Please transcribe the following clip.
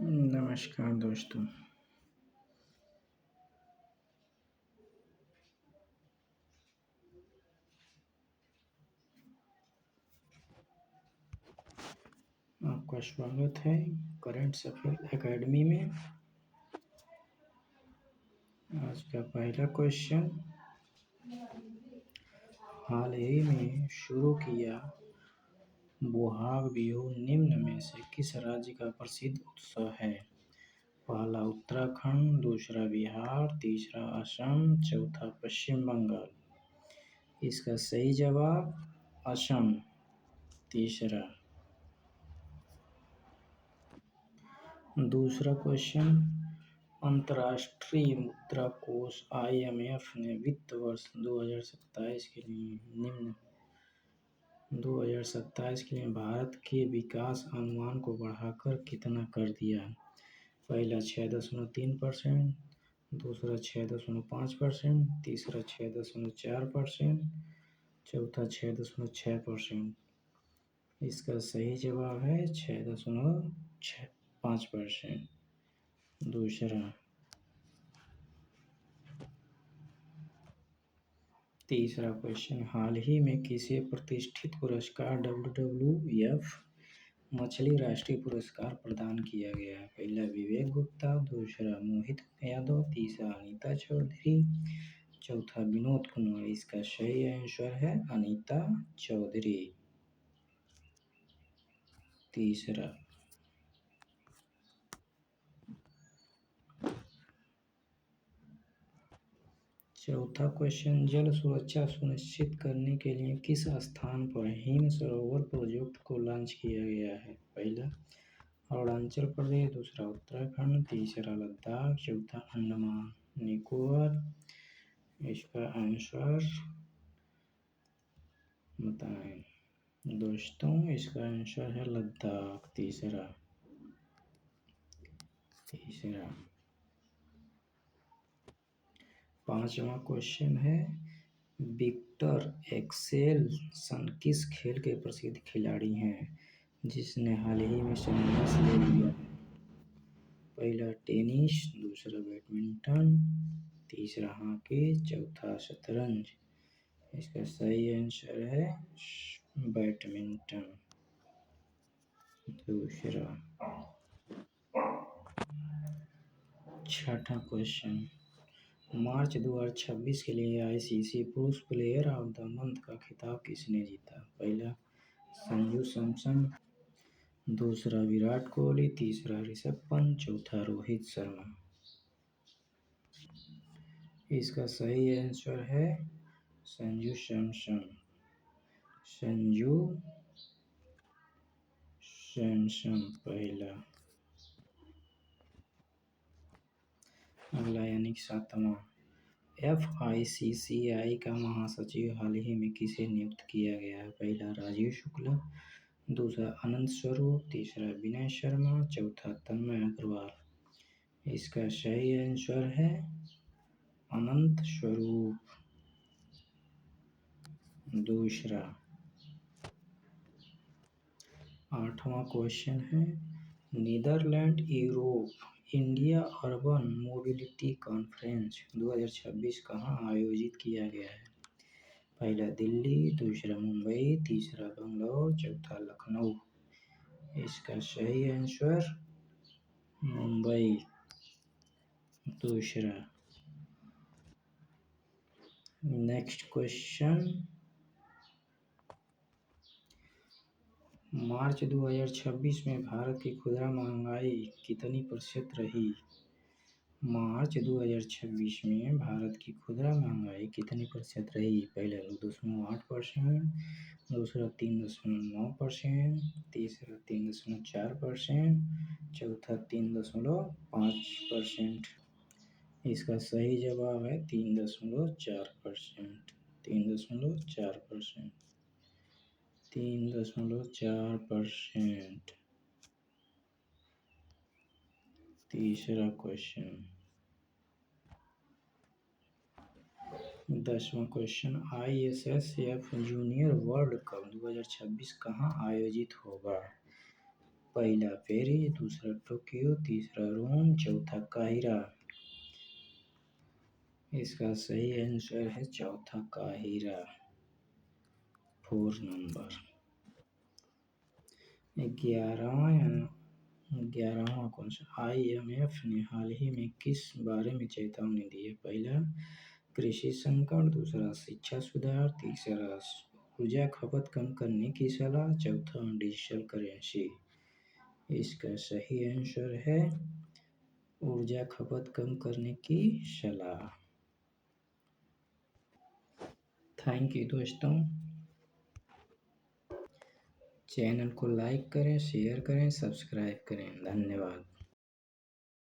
नमस्कार दोस्तों। आपका स्वागत है करंट अफेयर एकेडमी में। आज का पहला क्वेश्चन, हाल ही में शुरू किया बोहाग बिहू निम्न में से किस राज्य का प्रसिद्ध उत्सव है? पहला उत्तराखंड, दूसरा बिहार, तीसरा असम, चौथा पश्चिम बंगाल। इसका सही जवाब असम। तीसरा। दूसरा क्वेश्चन, अंतर्राष्ट्रीय मुद्रा कोष IMF ने वित्त वर्ष 2027 के लिए भारत के विकास अनुमान को बढ़ाकर कितना कर दिया? पहला 6.3%, दूसरा 6.5%, तीसरा 6.4%, चौथा 6.6%। इसका सही जवाब है 6.5%। दूसरा। तीसरा क्वेश्चन, हाल ही में किसे प्रतिष्ठित पुरस्कार WWF मछली राष्ट्रीय पुरस्कार प्रदान किया गया? पहला विवेक गुप्ता, दूसरा मोहित यादव, तीसरा अनीता चौधरी, चौथा विनोद कुमार। इसका सही आंसर है अनीता चौधरी। तीसरा। चौथा क्वेश्चन, जल सुरक्षा सुनिश्चित करने के लिए किस स्थान पर हिम सरोवर प्रोजेक्ट को लॉन्च किया गया है? पहला अरुणाचल प्रदेश, दूसरा उत्तराखंड, तीसरा लद्दाख, चौथा अंडमान निकोबार। इसका आंसर बताएं दोस्तों। इसका आंसर है लद्दाख। तीसरा। पांचवा क्वेश्चन है, विक्टर एक्सेलसन किस खेल के प्रसिद्ध खिलाड़ी हैं जिसने हाल ही में संन्यास ले लिया है? पहला टेनिस, दूसरा बैडमिंटन, तीसरा हॉकी, चौथा शतरंज। इसका सही आंसर है बैडमिंटन। दूसरा। छठा क्वेश्चन, मार्च 2026 के लिए ICC पुरुष प्लेयर ऑफ द मंथ का खिताब किसने जीता? पहला संजू सैमसन, दूसरा विराट कोहली, तीसरा ऋषभ पंत, चौथा रोहित शर्मा। इसका सही आंसर है संजू सैमसन। पहला। अगला यानी कि सातवां, FICCI का महासचिव हाल ही में किसे नियुक्त किया गया है? पहला राजीव शुक्ला, दूसरा अनंत स्वरूप, तीसरा विनय शर्मा, चौथा तन्मय अग्रवाल। इसका सही आंसर है अनंत स्वरूप। दूसरा। आठवां क्वेश्चन है, Netherland Europe India urban mobility conference 2026 कहाँ आयोजित किया गया है? पहला दिल्ली, दूसरा मुंबई, तीसरा बंगलौर, चौथा लखनऊ। इसका सही आंसर मुंबई। दूसरा। नेक्स्ट क्वेश्चन, मार्च 2026 में भारत की खुदरा महंगाई कितनी प्रतिशत रही? मार्च 2026 में भारत की खुदरा महंगाई कितनी प्रतिशत रही? पहला 2.8%, दूसरा 3.9%, तीसरा 3.4%, चौथा 3.5%। इसका सही जवाब है 3.4%। 3.4%। 3.4%। तीसरा क्वेश्चन। 10वां question, ISSF junior world cup 2026 कहाँ आयोजित होगा? पहला पेरिस, दूसरा टोक्यो, तीसरा रोम, चौथा काहिरा। इसका सही आंसर है चौथा काहिरा, 4 नंबर। 11वां क्वेश्चन, IMF ने हाल ही में किस बारे में चेतावनी दी है? पहला कृषि संकट, दूसरा शिक्षा सुधार, तीसरा ऊर्जा खपत कम करने की सलाह, चौथा डिजिटल करेंसी। इसका सही आंसर है ऊर्जा खपत कम करने की सलाह। थैंक यू दोस्तों। चैनल को लाइक करें, शेयर करें, सब्सक्राइब करें। धन्यवाद।